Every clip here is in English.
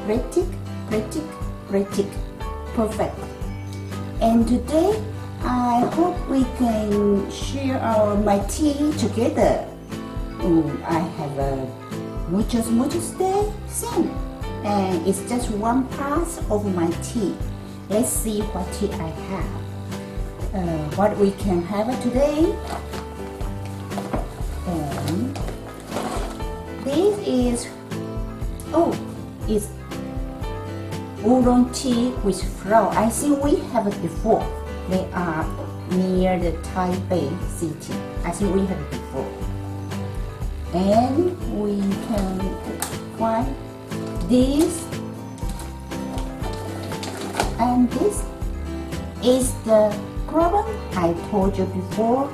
Retic. Perfect. And today, I hope we can share my tea together. I have a muchos day same, and it's just one part of my tea. Let's see what tea I have. What we can have today. And this is it's oolong tea with flower. I think we have it before. They are near the Taipei city. I think we have it before. And we can find this. And this is the problem I told you before.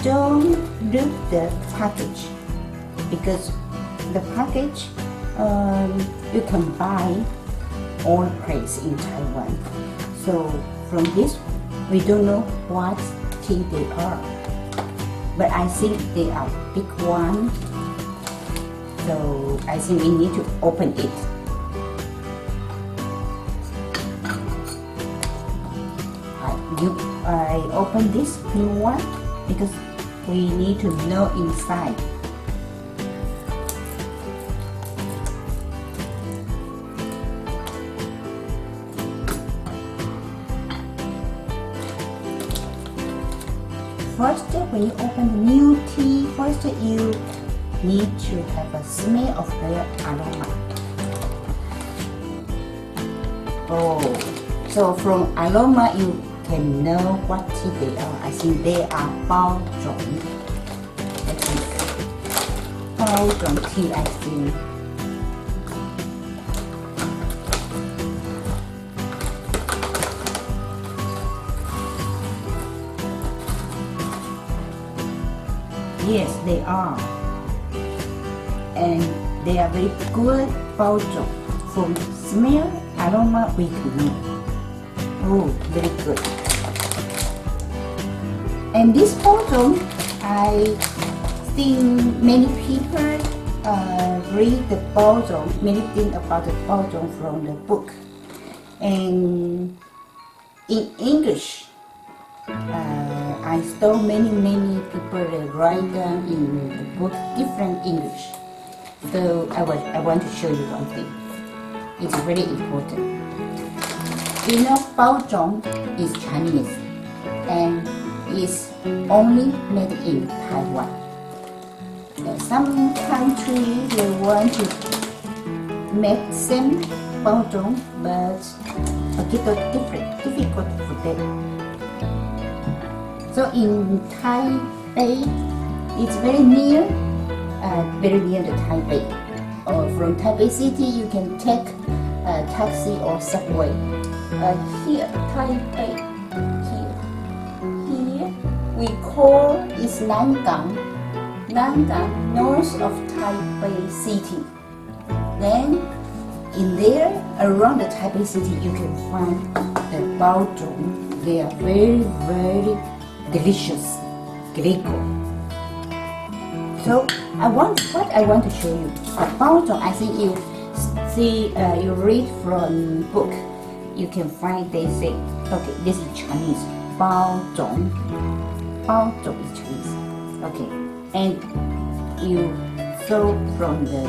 Don't look the package, because the package you can buy all place in Taiwan. So from this, we don't know what tea they are, but I think they are big one. So I think we need to open it. I open this new one because we need to know inside. First, when you open the new tea, first you need to have a smell of the aroma. So from aroma you can know what tea they are. I think they are bao zhong. That is bao zhong tea, I think. Yes, they are. And they are very good bao zhong. From smell, aroma, we can know. Very good. And this bao zhong, I think many people read the bao zhong, many things about the bao zhong from the book. And in English, I saw many people write down in the book different English. So I want to show you one thing. It's very important. You know, bao zhong is Chinese and is only made in Taiwan. Some countries they want to make same bao zhong, but a little difficult for them. So in Taipei, it's very near the Taipei. From Taipei city, you can take a taxi or subway. Here, Taipei, here we call is Nangang, north of Taipei city. Then in there, around the Taipei city, you can find the bao zhong. They are very delicious, Greco. So what I want to show you. Bao zhong, I think you see, you read from book. You can find they say, okay, this is Chinese. Bao zhong is Chinese. Okay, and you saw from the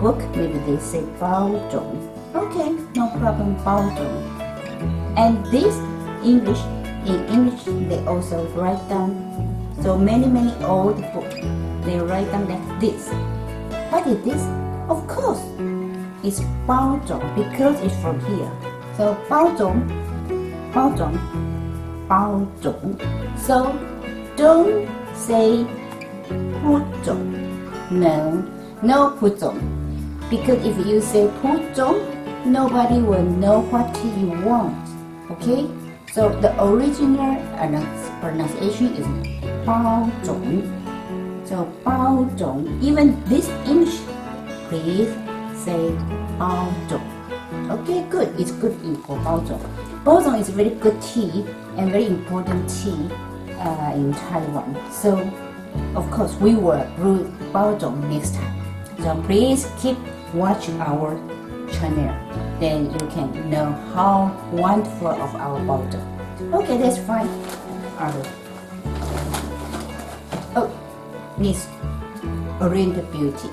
book, maybe they say bao zhong. Okay, no problem, bao zhong. And this English. In English, they also write down so many old books. They write down like this. What is this? Of course, it's bao zhong because it's from here. So bao zhong. So don't say pu zhong. No pu zhong. Because if you say pu zhong, nobody will know what you want. Okay? So the original pronunciation is bao zhong. So bao zhong. Even this English, please say bao zhong. Okay, good. It's good for bao zhong. Bao zhong is a very good tea and very important tea in Taiwan. So of course we will brew bao zhong next time. So please keep watching our channel, then you can know how wonderful of our bottle. Okay, that's fine. Oh, this Oriental Beauty.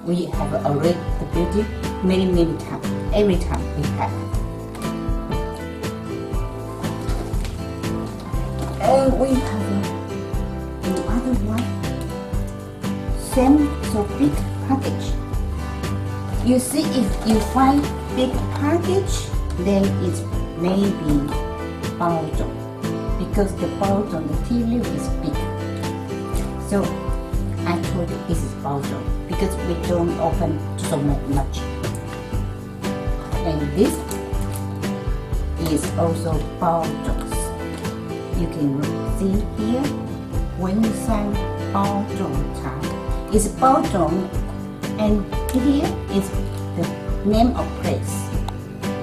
We have Oriental Beauty many times. Every time we have. And we have another one. Same so big package. You see, if you find big package, then it's maybe baozhong, because the baozhong, the tea leaf is big. So I told you this is baozhong because we don't open so much. And this is also baozhong. You can see here, Wensan baozhong cha. It's baozhong, and here is the name of place.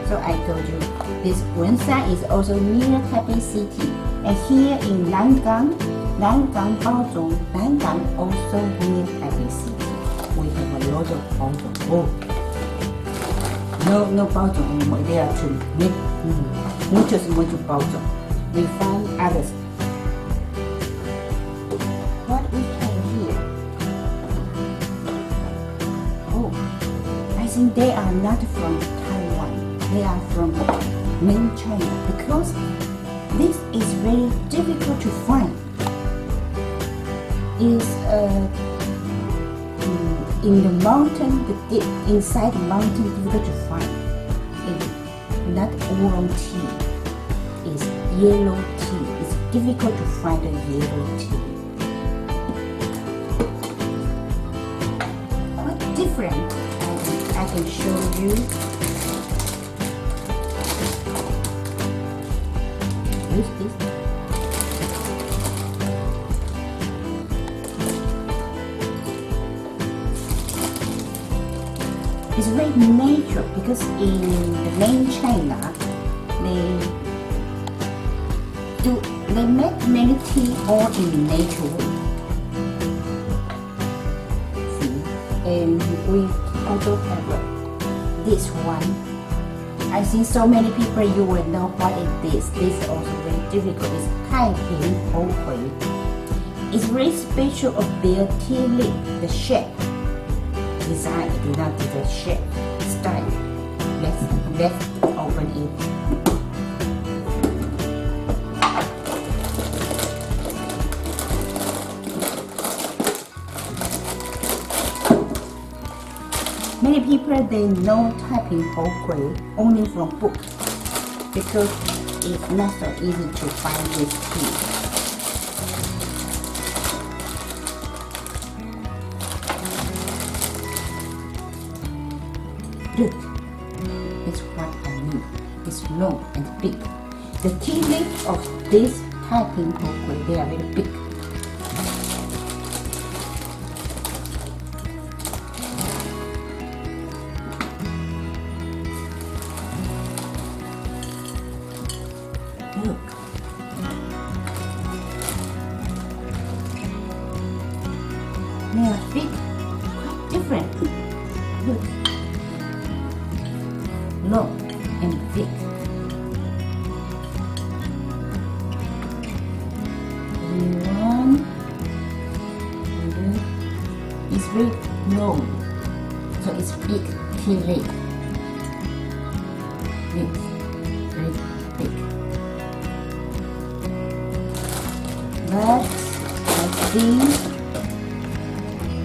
So I told you this Wensan is also near Taipei City, and here in Nangang baozhong, Nangang also near Taipei City. We have a lot of baozhong. Oh, no baozhong anymore. There are too many, muchos baozhong. We found others. What we have here? Oh, I think they are not from Taiwan. They are from main China, because this is very difficult to find. It's in the mountain, inside the mountain, difficult to find. It's not oolong tea. It's yellow tea. It's difficult to find a yellow tea. What different? I can show you. Use this. It's very natural, because in the main China, they make many tea all in nature way. See, and we also have this one. I think so many people you will know what it is. This is also very difficult. It's Taiping Hohui. It's very special of their tea leaf, the shape. Design, do not do the shape, style. Let's open it. Many people they know Taiping Hohui only from book, because it's not so easy to find this tea. Look, it's what I mean. It's long and big. The tea leaf of this Taiping Hohui, they are very big. Look. They are big, quite different. Look. Long and thick. One, it's very long, so it's big tea leaf. It's very big. But I think,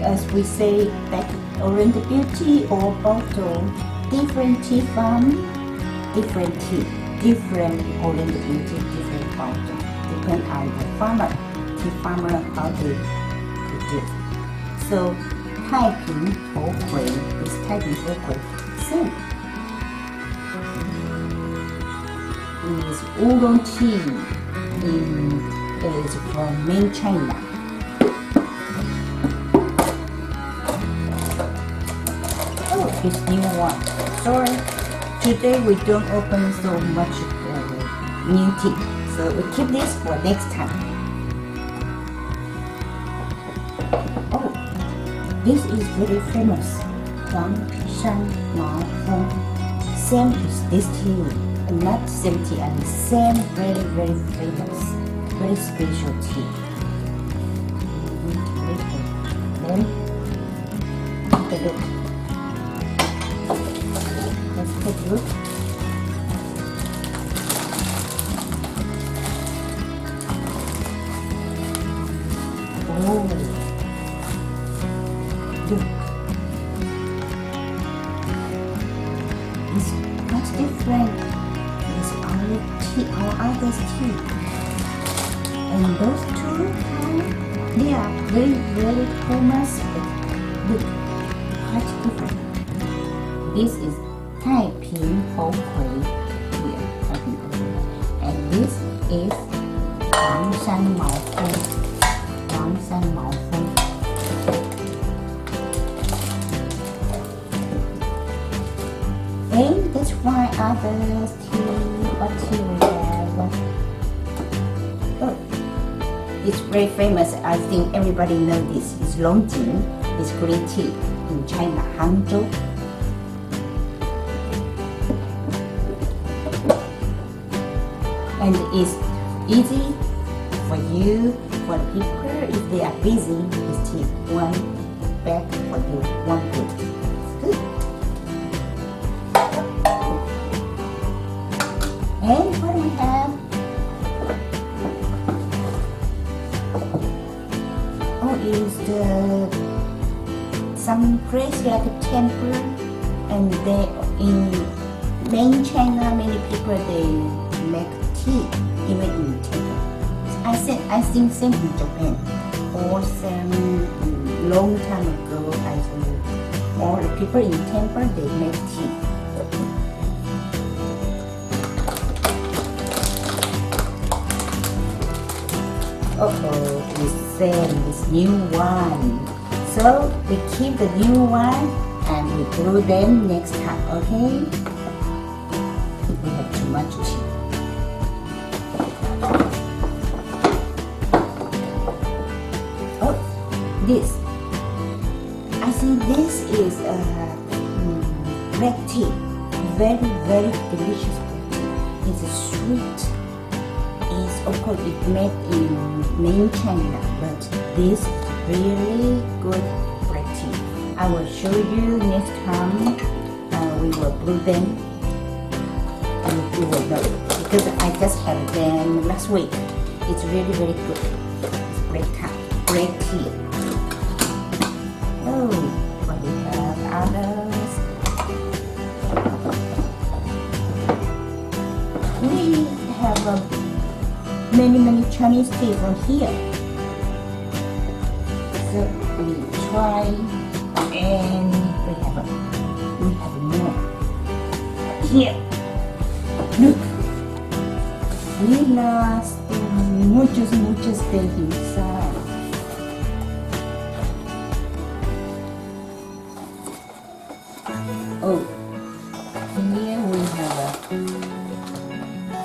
as we say, that Oriental Beauty or bottle, different tea farm, different tea, different Oriental Beauty, different bottle. Depend on the farmer, tea farmer, how they produce. So Taiping Hohui is Taiping Hohui. Same. Is oolong tea is from main China. Oh, it's new one. Sorry, today we don't open so much new tea, so we keep this for next time. Oh, this is very famous. Huang Shan Mao Feng. Same is this tea, not same tea, and same very famous, very special tea. Then take a look. Let's take a look. Oh, look. It's much different with our other tea. And those two, they are very famous, but look, quite different. This is Taiping Hou Hui here, and this is Huang Shan Mao Feng. Huang Shan Mao Feng. And that's why others tea, what tea we have. Oh, it's very famous. I think everybody knows this. It's Longjing. It's green tea in China, Hangzhou. And it's easy for you, for people, if they are busy with tea. One bag for you, one good. Good. And what do we have? Oh, is some place like a temple, and they in main China, many people they make tea even in temple. I think same in Japan, or some long time ago. I think all the people in temple they make tea. We send this new one. So we keep the new one and we brew them next time, okay? We have too much tea. Oh, this. I think this is black tea. Very delicious black tea. It's sweet. Of course, it's made in main China, but this is really good black tea. I will show you next time. We will brew them, and you will know because I just had them last week. It's really good. It's black tea. Oh, but we have others. We have many Chinese tea from here. So we try, and we have more. Here, look, we lost muchos things inside. Oh, here we have a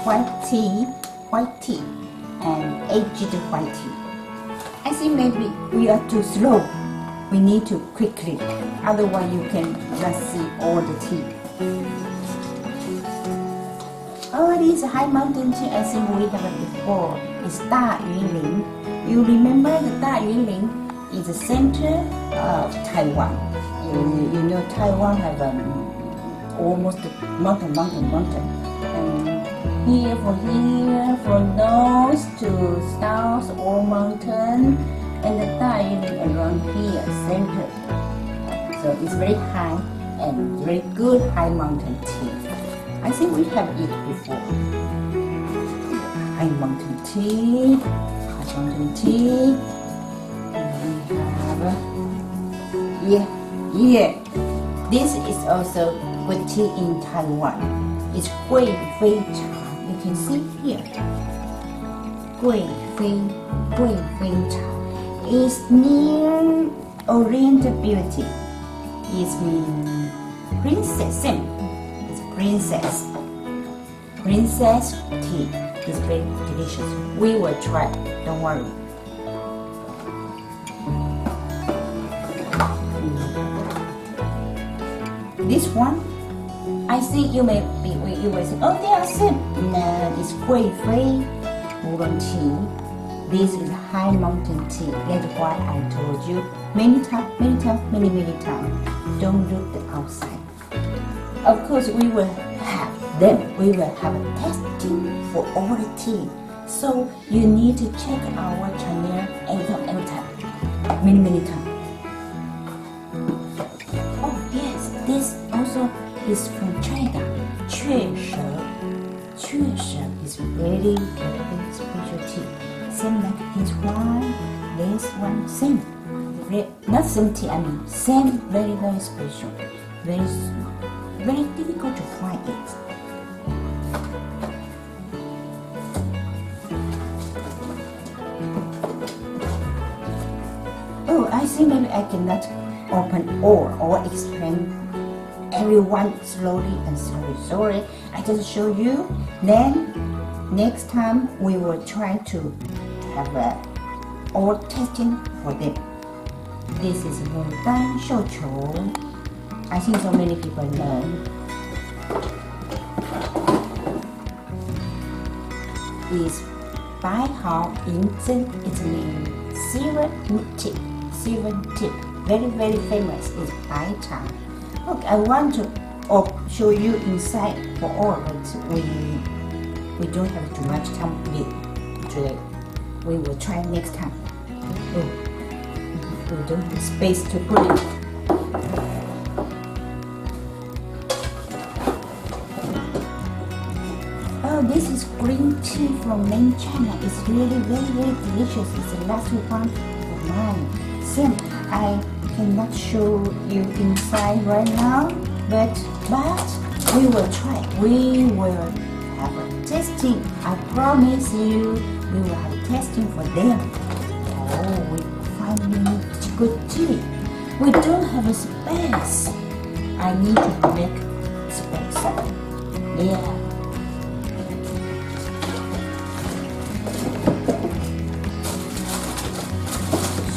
white tea and aged white tea. I think maybe we are too slow. We need to quickly, otherwise you can just see all the tea. Oh, this high mountain tea, I think we have it before. It's Taiwan. You remember the Taiwan is the center of Taiwan. You know Taiwan have almost mountain. Here from north to south, all mountain, and the Taiwan around here, center. So it's very high and very good high mountain tea. I think we have it before. High mountain tea. And we have, yeah. This is also good tea in Taiwan. It's Gui Fei Cha. You can see here. Gui Fei Cha. It's near Oriental Beauty. It means princess. It's princess tea. It's very delicious. We will try. Don't worry. one? I think you may say, oh, they are same. No, it's Gui Oolong tea. This is high mountain tea. That's why I told you many times. Don't look the outside. Of course, we will have them. We will have a testing for all the tea. So you need to check our channel every time, many times. Oh yes, this also is from China. 确实 is very special tea. Same like this one, same. Not same tea, I mean same, very special. Very difficult to find it. Oh, I think maybe I cannot open all or explain everyone slowly and slowly. Sorry, I just show you. Then next time we will try to have all testing for them. This is 牡丹绣球. I think so many people know. Is 白毫银针. It means silver tip. Very famous is 白茶. Look, I want to show you inside for all, but we don't have too much time today. We will try next time. Oh, we don't have space to put it. Oh, this is green tea from main China. It's really very delicious. It's the last one of mine. Same, I cannot show you inside right now, but we will try. We will have a testing. I promise you, we will have testing for them. Oh, we finally good tea. We don't have a space. I need to make space. Yeah.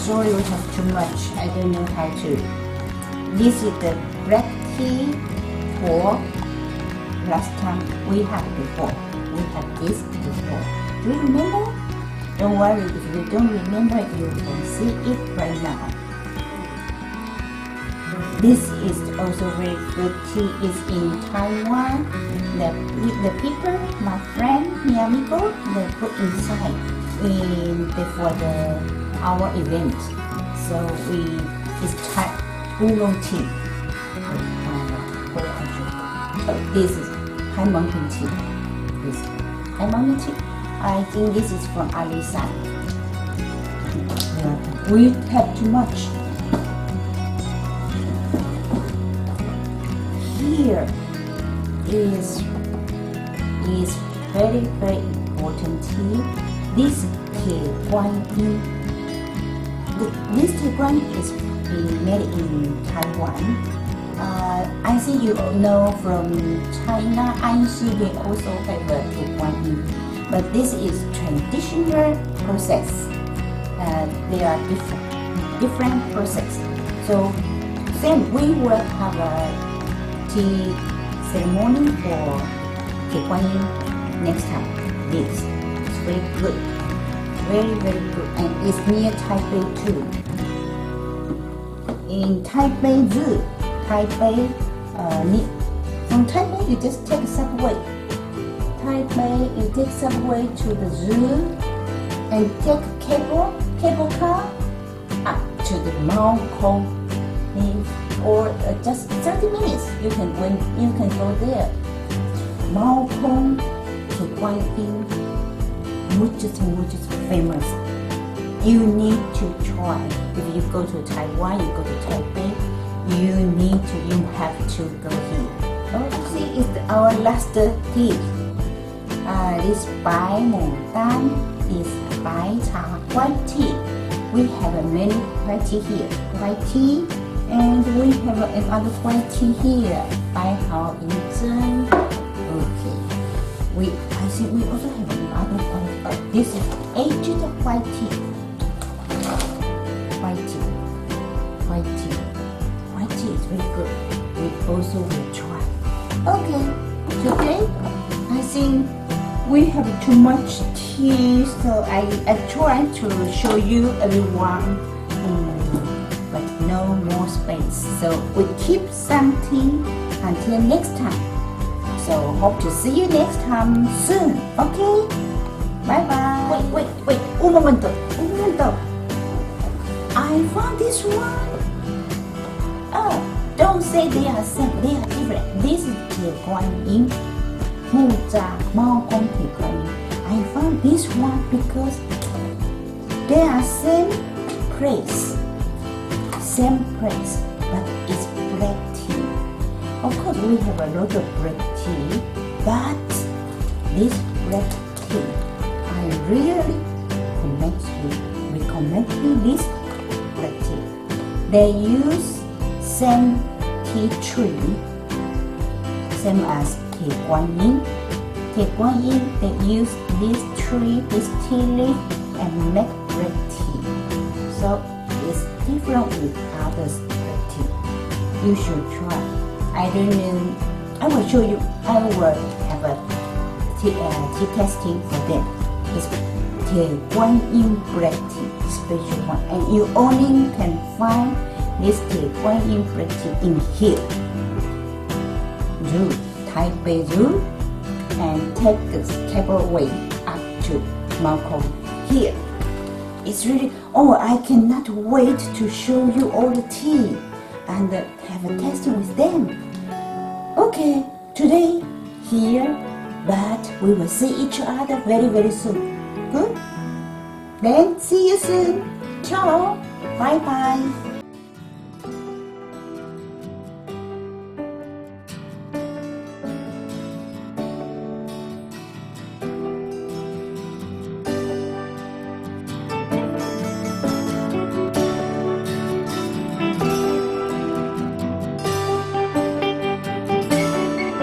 Sorry, we have too much. I don't know how to. This is the black tea for last time we had before. We had this before. Do you remember? Don't worry, if you don't remember, you can see it right now. This is also very good tea. It's in Taiwan. The people, my friend, my amigo, they put inside before our event. So it's Taiwan Oolong tea. This is high mountain tea. This high mountain tea. I think this is from Alisan. We have too much. Here is very important tea. This tea This tea is made in Taiwan. I think you know from China, Anxi they also have a tea. But this is traditional process. They are different process. So then we will have a tea ceremony for tea next time. This is very good. Very good, and it's near Taipei too. In Taipei Zoo, from Taipei you just take subway. Taipei you take subway to the zoo and take cable car up to the Mount Kong, or just 30 minutes you can go there. Mount Kong to which is famous. You need to try. If you go to Taiwan, you go to Taipei, you have to go here. Oh, see, it's our last tea. This Bai Mo Dan is Bai Cha white tea. We have many white tea here. White tea, and we have another white tea here. Bai Hao Yin Zhen. Okay. I think we also have another one. This is aged white tea. White tea is very good. also will try. Okay, today I think we have too much tea, so I try to show you everyone, but no more space. So we keep some tea until next time. So hope to see you next time soon. Okay? Bye bye. Wait. Un momento. I found this one. Oh, don't say they are same. They are different. This is 铁观音，木吒猫公铁观音。I found this one because they are same place, but it's black tea. Of course, we have a lot of black tea, but this black tea, I really recommend you this black tea. They use same tea tree, same as 铁观音. 铁观音, they use this tree, this tea leaf, and make black tea. So it's different with others black tea. You should try. I don't know. I will show you. I will have a tea testing for them. It's 铁观音 black tea, special one, and you only can find this 铁观音 black tea in here. Zoo, Taipei Zoo, and take the cableway up to Malcolm here. It's really, I cannot wait to show you all the tea and have a tasting with them. Okay, today here, but we will see each other very, very soon. Good? Then see you soon. Ciao. Bye bye.